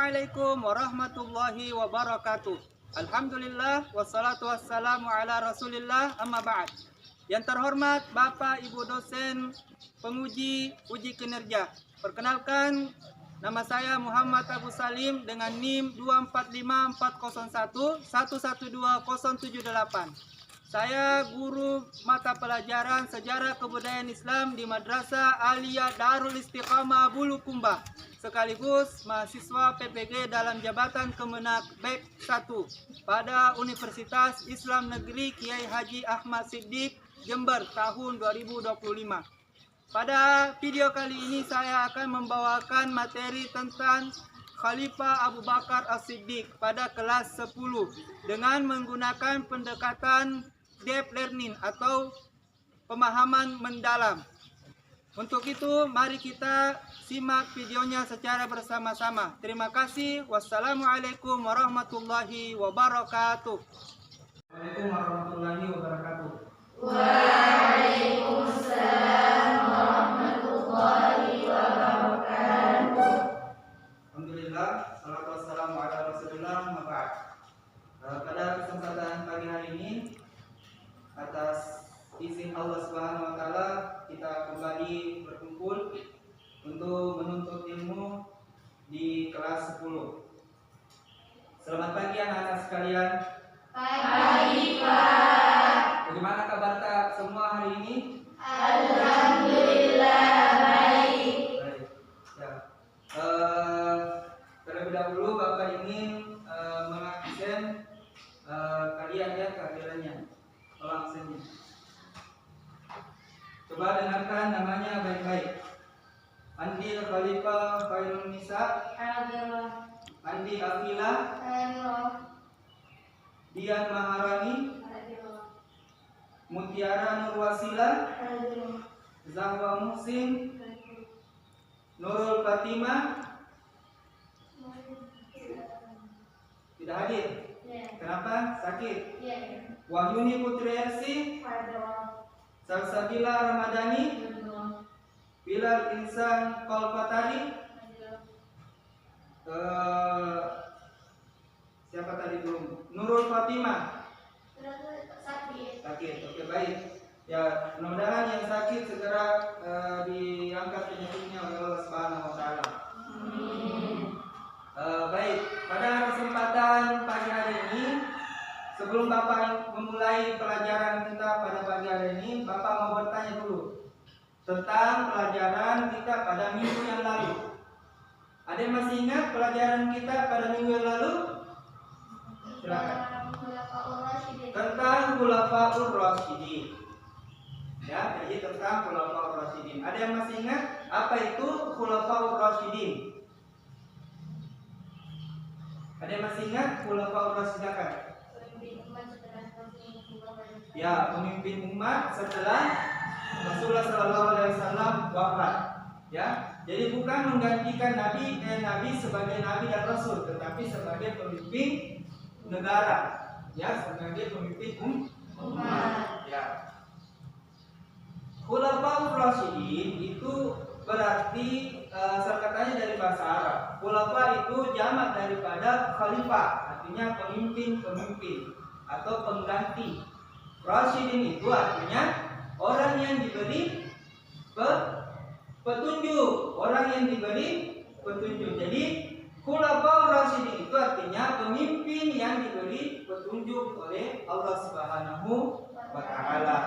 Assalamualaikum warahmatullahi wabarakatuh. Alhamdulillah wassalatu wassalamu ala rasulillah amma ba'd. Yang terhormat Bapak Ibu dosen penguji uji kinerja. Perkenalkan, nama saya Muhammad Abu Salim dengan NIM 245401112078. Saya guru mata pelajaran Sejarah Kebudayaan Islam di Madrasah Aliyah Darul Istiqamah Bulukumba, sekaligus mahasiswa PPG dalam jabatan Kemenak Bek 1 pada Universitas Islam Negeri Kiai Haji Ahmad Siddiq Jember tahun 2025. Pada video kali ini saya akan membawakan materi tentang Khalifah Abu Bakar As-Siddiq pada kelas 10 dengan menggunakan pendekatan deep learning atau pemahaman mendalam. Untuk itu, mari kita simak videonya secara bersama-sama. Terima kasih. Wassalamualaikum warahmatullahi wabarakatuh. Waalaikumsalam warahmatullahi wabarakatuh. Waalaikumsalam warahmatullahi wabarakatuh. Alhamdulillah, salatu wassalamu ala rasulillah, maba'ad. Pada kesempatan pagi hari ini, atas izin Allah Subhanahu wa taala, kita kembali berkumpul untuk menuntut ilmu di kelas 10. Selamat pagi anak-anak sekalian. Pagi, Pak. Bagaimana kabar tak semua hari ini? Alhamdulillah baik. Baik. Ya. Terlebih dahulu Bapak ingin mengabsen kalian ya kehadirannya. Tolong absennya. Coba dengarkan namanya baik-baik. Andi Khalifah Khairun Nisa, Andi Afila, Dian Maharani, Mutiara Nurwasila, Zahwa Muhsin, Nurul Fatimah. Tidak hadir. Kenapa? Sakit. Wahyuni Putri Ersi, Salsabila Ramadhani, Bilal Insan Kolpatari. Siapa tadi belum? Nurul Fatimah. Sakit. Oke, baik. Ya, mudah-mudahan yang sakit segera diangkat penyakitnya oleh Allah Subhanahu wa taala. Baik, pada kesempatan pagi hari ini, sebelum Bapak memulai pelajaran kita pada pagi hari ini, Bapak mau bertanya dulu tentang pelajaran kita pada minggu yang lalu. Ada yang masih ingat pelajaran kita pada minggu yang lalu? Silakan. Tentang Khulafaur Rasyidin. Ya, jadi tentang Khulafaur Rasyidin. Ada yang masih ingat apa itu Khulafaur Rasyidin? Ada yang masih ingat Khulafaur Rasyidin? Ya, pemimpin umat setelah Rasulullah SAW wafat. Ya, jadi bukan menggantikan Nabi sebagai Nabi dan Rasul, tetapi sebagai pemimpin negara. Ya, sebagai pemimpin umat. Ya. Khulafaur Rasyidin itu berarti singkatannya dari bahasa Arab. Khulafa itu jamak daripada khalifah, artinya pemimpin atau pengganti. Rasyidin itu artinya orang yang diberi petunjuk, Jadi Khulafaur Rasyidin itu artinya pemimpin yang diberi petunjuk oleh Allah Subhanahu wa taala.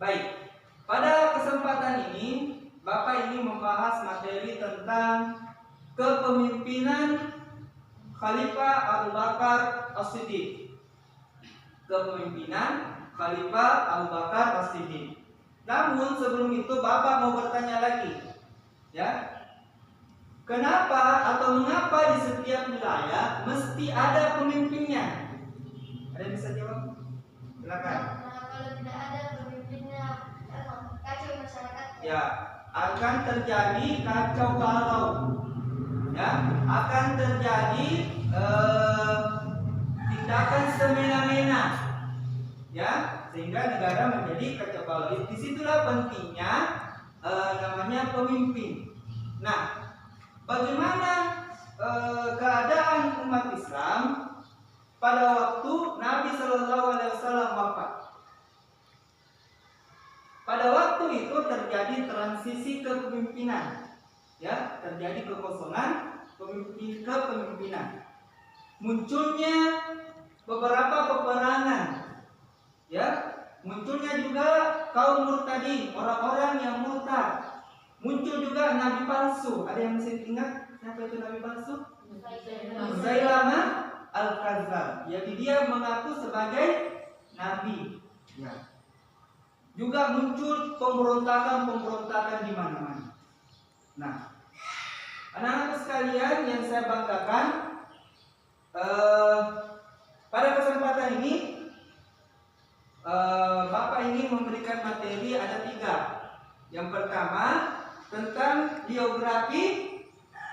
Baik. Pada kesempatan ini Bapak ingin membahas materi tentang kepemimpinan Khalifah Abu Bakar As-Siddiq. Kepemimpinan Khalifah Abu Bakar As-Siddiq. Namun sebelum itu Bapak mau bertanya lagi, ya, kenapa atau mengapa di setiap wilayah mesti ada pemimpinnya? Ada yang bisa jawab? Silakan. Kalau tidak ada pemimpinnya, kacau masyarakat. Ya, akan terjadi kacau balau. Ya, akan terjadi tindakan semena-mena. Ya, sehingga negara menjadi kacau balau. Disitulah pentingnya namanya pemimpin. Nah, bagaimana keadaan umat Islam pada waktu Nabi Shallallahu Alaihi Wasallam wafat. Pada waktu itu terjadi transisi kepemimpinan, ya, terjadi kekosongan kepemimpinan. Munculnya beberapa peperangan, ya, munculnya juga kaum murtadin, orang-orang yang murtad. Muncul juga nabi palsu. Ada yang masih ingat siapa itu nabi palsu? Musailamah al-Kadzdzab. Jadi dia mengaku sebagai nabi. Ya. Juga muncul pemberontakan di mana-mana. Nah, anak-anak sekalian yang saya banggakan, pada kesempatan ini Bapak ingin memberikan materi ada 3. Yang pertama tentang biografi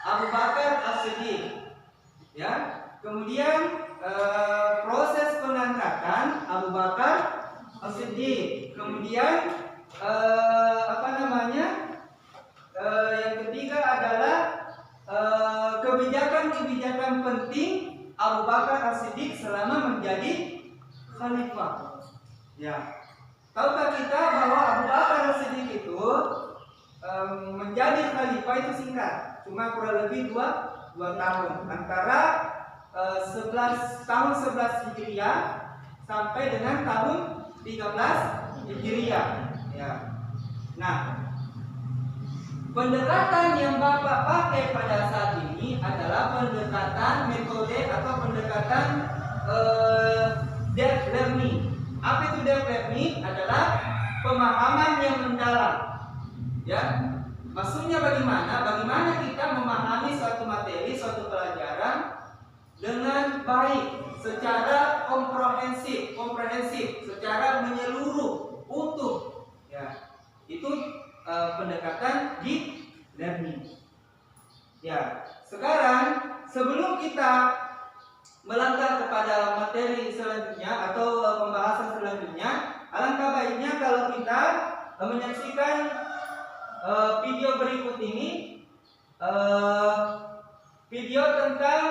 Abu Bakar As-Siddiq, ya. Kemudian proses pengangkatan Abu Bakar As-Siddiq. Kemudian yang ketiga adalah kebijakan-kebijakan penting Abu Bakar As-Siddiq selama menjadi khalifah. Ya. Tahukah kita bahwa Abu Bakar As-Siddiq itu menjadi khalifah itu singkat, cuma kurang lebih 2 tahun, antara 11 Hijriah sampai dengan tahun 13 Hijriah. Ya. Nah, pendekatan yang Bapak pakai pada saat ini adalah pendekatan metode atau pendekatan depth learning. Apa itu depth learning? Adalah pemahaman yang mendalam. Ya, maksudnya bagaimana? Bagaimana kita memahami suatu materi, suatu pelajaran dengan baik, secara komprehensif, secara menyeluruh, utuh. Ya, itu pendekatan deep learning. Ya, sekarang sebelum kita melangkah kepada materi selanjutnya atau pembahasan selanjutnya, alangkah baiknya kalau kita menyaksikan video berikut ini, video tentang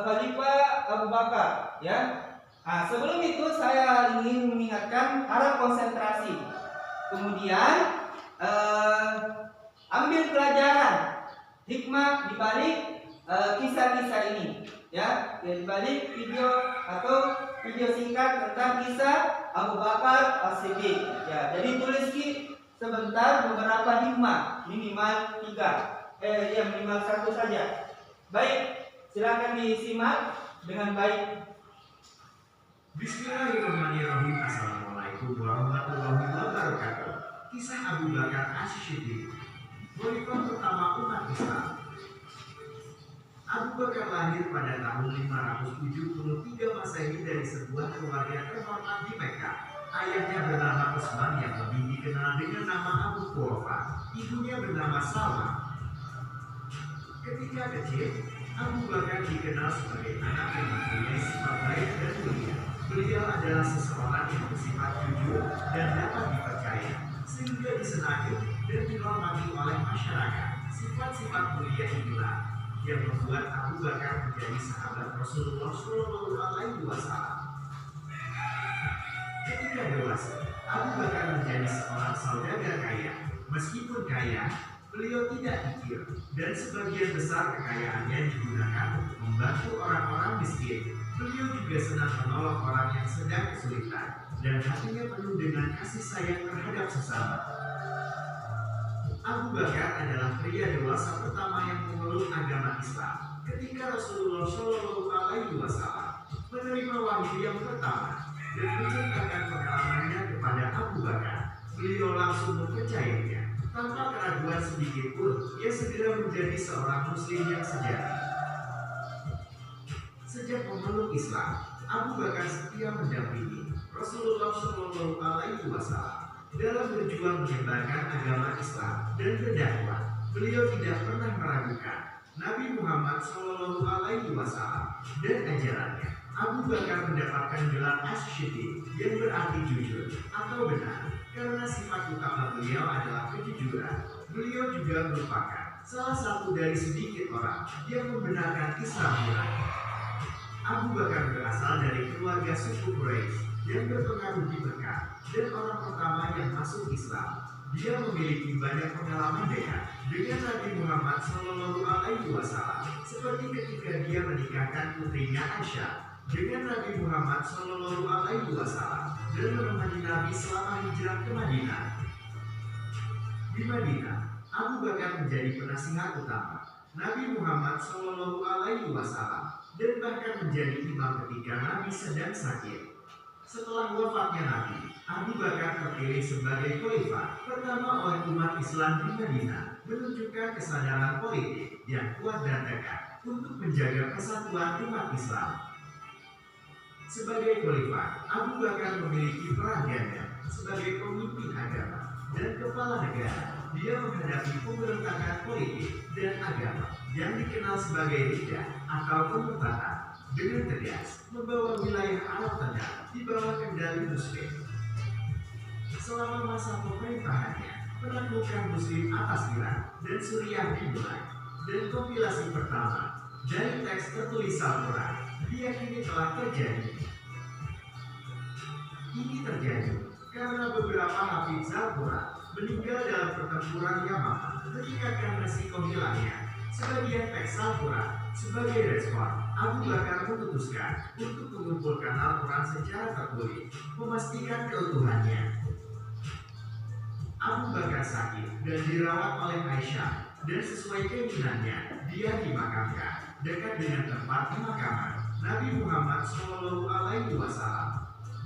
Khalifah Abu Bakar, ya. Nah, sebelum itu saya ingin mengingatkan harap konsentrasi. Kemudian ambil pelajaran hikmah di balik kisah-kisah ini, ya, di balik video atau video singkat tentang kisah Abu Bakar As-Siddiq. Ya, jadi tulis sebentar beberapa hikmah, minimal 3, minimal 1 saja. Baik, silakan disimak dengan baik. Bismillahirrahmanirrahim. Assalamualaikum warahmatullahi wabarakatuh. Kisah Abu Bakar As-Siddiq, khalifah pertama umat Islam. Abu Bakar lahir pada tahun 573 Masehi dari sebuah keluarga terhormat di Mekah. Ayahnya bernama Utsman yang lebih dikenal dengan nama Abu Quhafa. Ibunya bernama Salma. Ketika kecil, Abu Bakar dikenal sebagai anak yang mempunyai sifat baik dan mulia. Beliau adalah seseorang yang bersifat jujur dan dapat dipercaya, sehingga disenangi dan dihormati oleh masyarakat. Sifat-sifat mulia inilah yang membuat Abu Bakar menjadi sahabat Rasulullah SAW. Ketika dewasa, Abu Bakar menjadi seorang saudagar kaya. Meskipun kaya, beliau tidak kikir, dan sebagian besar kekayaannya digunakan untuk membantu orang-orang miskin. Beliau juga senang menolong orang yang sedang kesulitan, dan hatinya penuh dengan kasih sayang terhadap sesama. Abu Bakar adalah pria dewasa pertama yang memeluk agama Islam. Ketika Rasulullah SAW menerima wahyu yang pertama dan menceritakan pengalamannya kepada Abu Bakar, beliau langsung mempercayainya. Tanpa keraguan sedikit pun, ia segera menjadi seorang muslim yang sejati. Sejak memeluk Islam, Abu Bakar setia mendampingi Rasulullah SAW dalam berjuang menyebarkan agama Islam dan berdakwah. Beliau tidak pernah meragukan Nabi Muhammad SAW dan ajarannya. Abu Bakar mendapatkan gelar As-Siddiq yang berarti jujur atau benar karena sifat utama beliau adalah kejujuran. Beliau juga merupakan salah satu dari sedikit orang yang membenarkan Islam murni. Abu Bakar berasal dari keluarga suku Quraisy yang berpengaruh di Mekah dan orang pertama yang masuk Islam. Dia memiliki banyak pengalaman dengan Nabi Muhammad SAW, seperti ketika dia menikahkan putrinya Aisyah dengan Nabi Muhammad SAW dan menemani Nabi selama hijrah ke Madinah. Di Madinah, Abu Bakar menjadi penasihat utama Nabi Muhammad SAW dan bahkan menjadi imam ketika Nabi sedang sakit. Setelah wafatnya Nabi, Abu Bakar terpilih sebagai khalifah pertama oleh umat Islam di Madinah, menunjukkan kesadaran politik yang kuat dan tegar untuk menjaga persatuan umat Islam. Sebagai khalifah, Abu Bakar memiliki peran ganda sebagai pemimpin agama dan kepala negara. Dia menghadapi pemberontakan politik dan agama yang dikenal sebagai riddah atau pembubaran dengan tegas membawa wilayah Arab Tengah di bawah kendali Muslim. Selama masa pemerintahannya, penaklukan Muslim atas Irak dan Suriah dimulai, dan kompilasi pertama dari teks tertulis Al-Quran diyakini telah terjadi. Ini terjadi karena beberapa hafiz Al-Quran meninggal dalam pertempuran Yamama meningkatkan resiko hilangnya sebagian teks Al-Quran. Sebagai respon, Abu Bakar memutuskan untuk mengumpulkan Al-Quran secara tertulis, memastikan keutuhannya. Abu Bakar sakit dan dirawat oleh Aisyah, dan sesuai keinginannya, dia dimakamkan dekat dengan tempat pemakaman Nabi Muhammad SAW.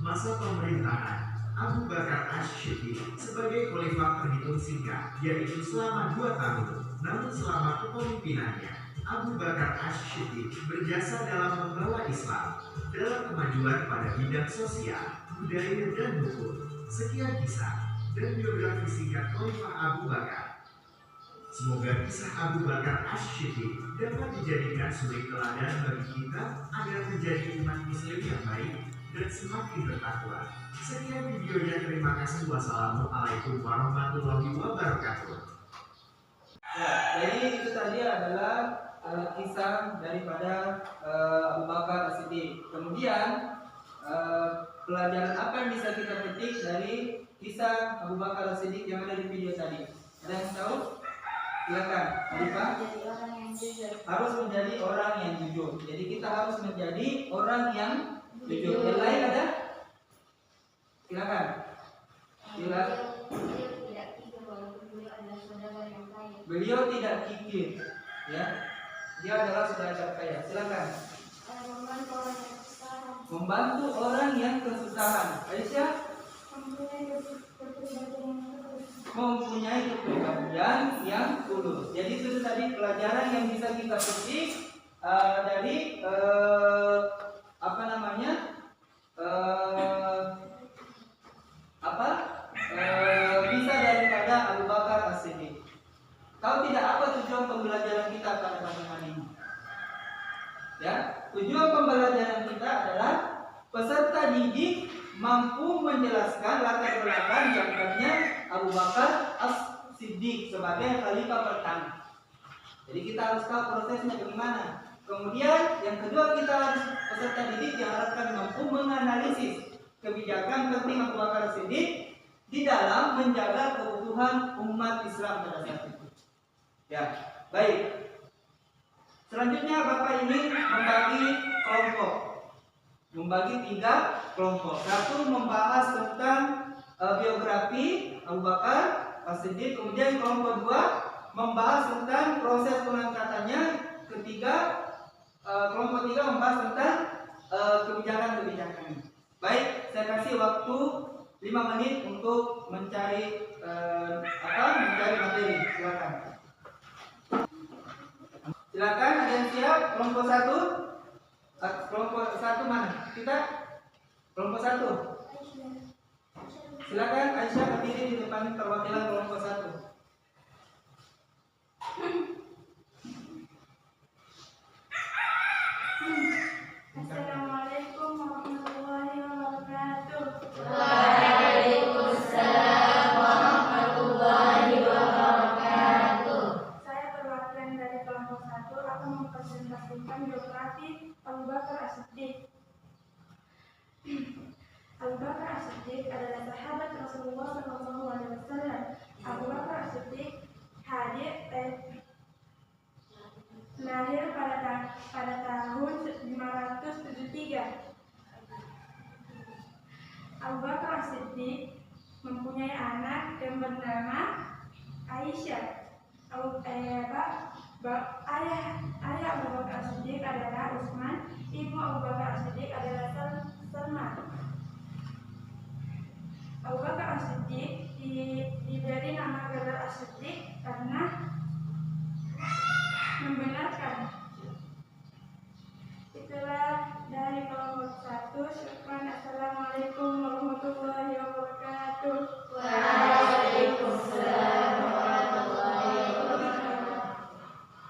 Masa pemerintahan Abu Bakar Asy-Siddiq sebagai khalifah terhitung singkat, yaitu selama 2 tahun. Namun selama kepemimpinannya, Abu Bakar Asy-Siddiq berjasa dalam membawa Islam dalam kemajuan pada bidang sosial, budaya, dan hukum. Sekian kisah dan biografi singkat Khalifah Abu Bakar. Semoga kisah Abu Bakar Asy-Siddiq dapat dijadikan suri teladan bagi kita agar menjadi umat Muslim yang baik dan semakin bertakwa. Sekian videonya, terima kasih. Wassalamualaikum warahmatullahi wabarakatuh. Ya, jadi itu tadi adalah kisah daripada Abu Bakar As-Siddiq. Kemudian pelajaran apa yang bisa kita petik dari kisah Abu Bakar As-Siddiq yang ada di video tadi? Ada yang tahu? Silakan. Apa? Harus menjadi orang yang jujur. Jadi kita harus menjadi orang yang jujur. Yang lain ada? Silakan. Beliau tidak kikir, ya. Dia adalah saudagar kaya. Silakan. Membantu orang yang kesusahan. Aisyah mempunyai kepribadian yang tulus. Jadi itu tadi pelajaran yang bisa kita petik dari kisah daripada Abu Bakar As-Siddiq. Tahu tidak apa tujuan pembelajaran kita pada pagi ini? Ya, tujuan pembelajaran kita adalah peserta didik mampu menjelaskan latar belakang jangkauannya Abu Bakar As-Siddiq sebagai khalifah pertama. Jadi kita harus tahu prosesnya bagaimana. Kemudian yang kedua, kita harus peserta didik diharapkan mampu menganalisis kebijakan penting Abu Bakar As-Siddiq di dalam menjaga keutuhan umat Islam pada saat itu. Ya, baik. Selanjutnya Bapak ini membagi 3 kelompok. Satu membahas tentang biografi Abu Bakar As-Siddiq. Kemudian kelompok 2 membahas tentang proses pengangkatannya. Kelompok 3 membahas tentang kebijakan-kebijakan. Baik, saya kasih waktu 5 menit untuk mencari materi. Silakan, ada yang siap? Kelompok 1? Kelompok 1 mana? Kita? Kelompok 1. Silakan Aisyah berdiri di depan perwakilan kelompok 1. Assalamualaikum warahmatullahi wabarakatuh. Waalaikumsalam warahmatullahi wabarakatuh. Saya anak yang bernama Aisyah. Ayah Abu Bakar As-Siddiq adalah Utsman, ibu Abu Bakar As-Siddiq adalah Salma. Abu Bakar As-Siddiq diberi nama gelar As-Siddiq karena membenarkan. Itulah dari kelompok 1. Syukran. Assalamualaikum warahmatullahi wabarakatuh. Waalaikumsalam warahmatullahi wabarakatuh.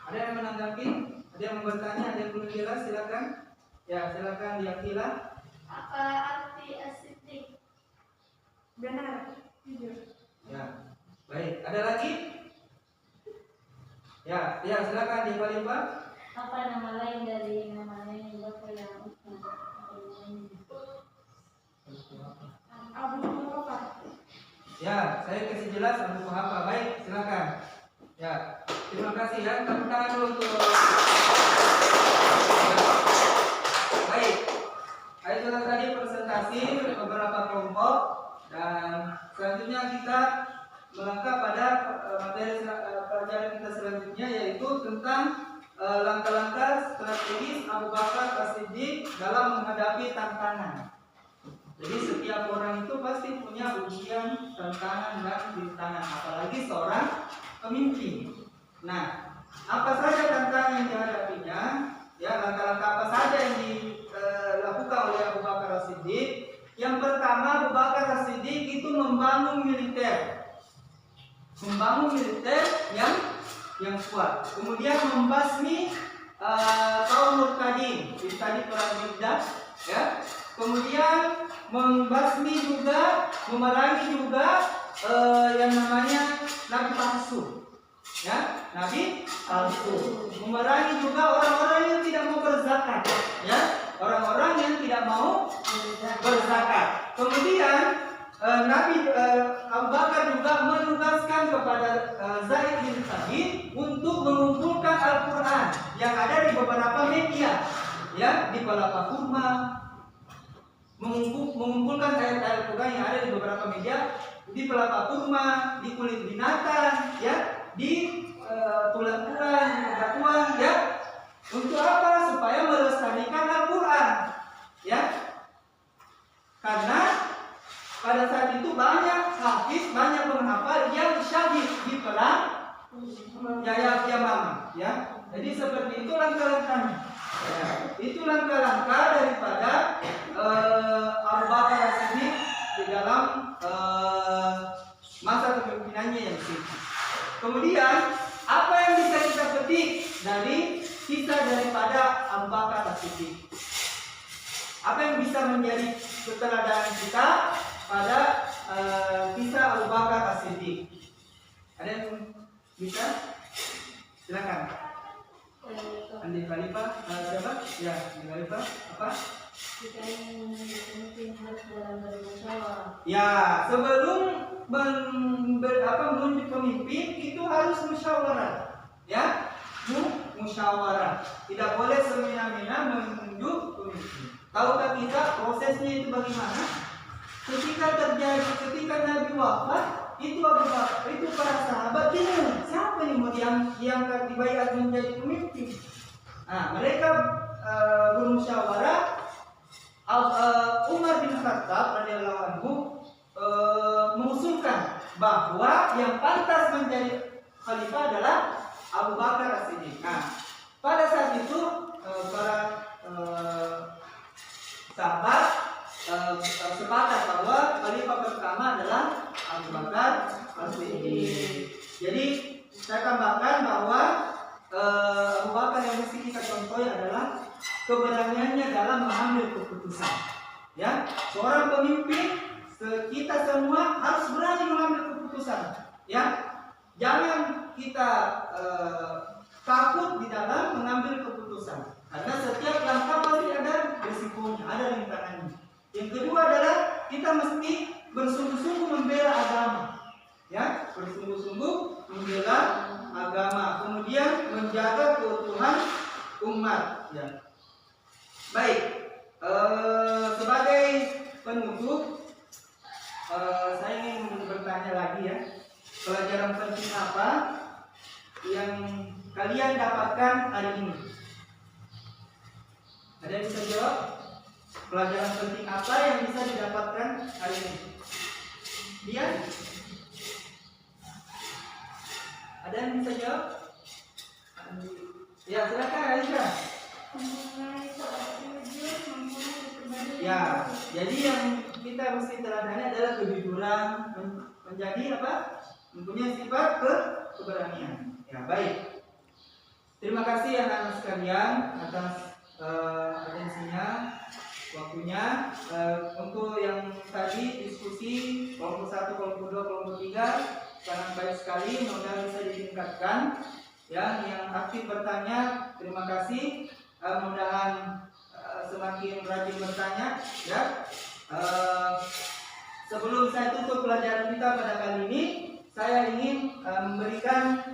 Ada yang menanggapi? Ada yang bertanya? Ada yang belum jelas? Silakan. Ya, silakan diakilah. Apa arti as-siddiq? Benar, jujur. Ya, baik. Ada lagi? Ya, silakan di Pak. Apa nama lain dari namanya yang Bapak yang Utsman? Abu Bakar. Ya, saya kasih jelas Abu Quhafa. Baik, silakan. Ya, terima kasih ya. Tepuk tangan dulu untuk. Ya. Baik. Itu tadi presentasi beberapa kelompok dan selanjutnya kita melangkah pada materi pelajaran kita selanjutnya, yaitu tentang langkah-langkah strategis Abu Bakar As-Siddiq dalam menghadapi tantangan. Jadi setiap orang itu pasti punya ujian, tantangan dan rintangan, apalagi seorang pemimpin. Nah, apa saja tantangan yang dihadapinya? Ya, langkah-langkah apa saja yang dilakukan oleh Abu Bakar As-Siddiq? Yang pertama, Abu Bakar As-Siddiq itu membangun militer yang kuat. Kemudian membasmi kaum murtadin, jadi tadi perang Riddah, ya. Kemudian membasmi juga, memerangi juga yang namanya nabi palsu, ya, nabi palsu. Memerangi juga orang-orang yang tidak mau berzakat, ya, orang-orang yang tidak mau berzakat. Kemudian Nabi Abu Bakar juga menugaskan kepada Zaid bin Thabit untuk mengumpulkan Al-Quran yang ada di beberapa media, ya, di Palapa Kurma, mengumpulkan ayat-ayat Al-Quran yang ada di beberapa media, di Palapa Kurma, di kulit binatang, ya, di tulang-tulang, di bebatuan, ya. Untuk apa? Supaya melestarikan Al-Quran, ya. Karena pada saat itu banyak hafiz, banyak penghafal yang syahid di perang Yamamah, ya. Jadi seperti itu langkah-langkahnya. Ya. Itu langkah-langkah daripada Abu Bakar As-Siddiq di dalam masa kepemimpinannya yang singkat. Kemudian apa yang bisa kita petik dari kisah daripada Abu Bakar As-Siddiq? Apa yang bisa menjadi keteladanan kita pada kisah Abu Bakar As-Siddiq? Ada yang bisa? Silakan. Andi Khalifah, siapa? Ya, Andi Khalifah. Apa? Jika ingin menjadi pemimpin harus dalam bermusyawarah. Ya, sebelum menunjuk pemimpin itu harus musyawarah, ya, musyawarah. Tidak boleh semena-mena menunjuk pemimpin. Tahukah kita prosesnya itu bagaimana? Ketika Nabi wafat, itu Abu Bakar, itu para sahabat bingung, siapa yang mau diangkat dibaiat menjadi pemimpin? Nah, mereka bermusyawarah. Umar bin Khattab radhiyallahu anhu mengusulkan bahwa yang pantas menjadi khalifah adalah Abu Bakar As-Siddiq. Nah, pada saat itu para sahabat sepakat bahwa khalifah pertama adalah Abu Bakar As-Siddiq. Jadi saya tambahkan bahwa Abu Bakar yang mesti kita contoh adalah keberaniannya dalam mengambil keputusan. Ya, seorang pemimpin, kita semua harus berani mengambil keputusan. Ya, jangan kita takut di dalam mengambil keputusan, karena setiap langkah pasti ada risikonya, ada rintangannya. Yang kedua adalah kita mesti bersungguh-sungguh membela agama. Ya, bersungguh-sungguh membela agama, kemudian menjaga keutuhan umat. Ya. Baik, sebagai penutup, saya ingin bertanya lagi. pelajaran penting apa yang kalian dapatkan hari ini? Ada yang bisa jawab? Pelajaran penting apa yang bisa didapatkan hari ini? Dia? Ada yang bisa jawab? Ya, silakan Aisyah. Mempunyai sholat jujur, mempunyai keberanian. Ya, jadi yang kita mesti teladani adalah kejujuran, menjadi apa? Mempunyai sifat keberanian. Ya, baik. Terima kasih anak-anak sekalian atas atensinya, waktunya. Untuk yang tadi diskusi kelompok 1, kelompok 2, kelompok 3 sangat baik sekali, mudah-mudahan bisa ditingkatkan. Ya, yang aktif bertanya, terima kasih. Mudah-mudahan semakin rajin bertanya. Ya, sebelum saya tutup pelajaran kita pada kali ini, saya ingin memberikan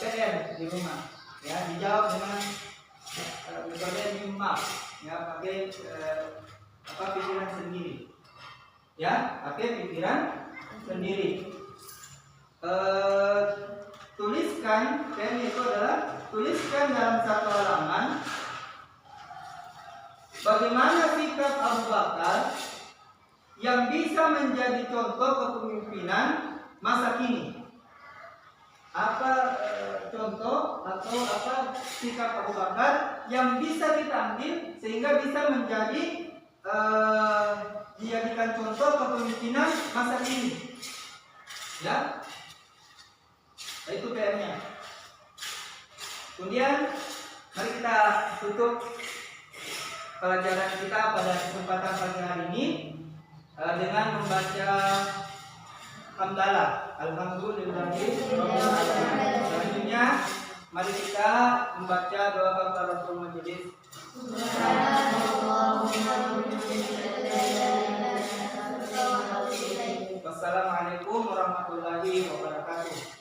PR di rumah. Ya, dijawab dengan metode minimal. Ya, pakai pikiran sendiri. Ya, pakai pikiran sendiri. Tuliskan, pen itu adalah tuliskan dalam satu halaman bagaimana sikap Abu Bakar yang bisa menjadi contoh kepemimpinan masa kini. Apa contoh atau apa sikap Abu Bakar yang bisa kita ambil sehingga bisa menjadi dijadikan contoh kepemimpinan masa kini. Ya, itu PR-nya. Kemudian mari kita tutup pelajaran kita pada kesempatan pagi hari ini dengan membaca hamdalah. Alhamdulillahirabbil alamin. Selanjutnya mari kita membaca doa kafaratul majelis. Wassalamualaikum warahmatullahi wabarakatuh.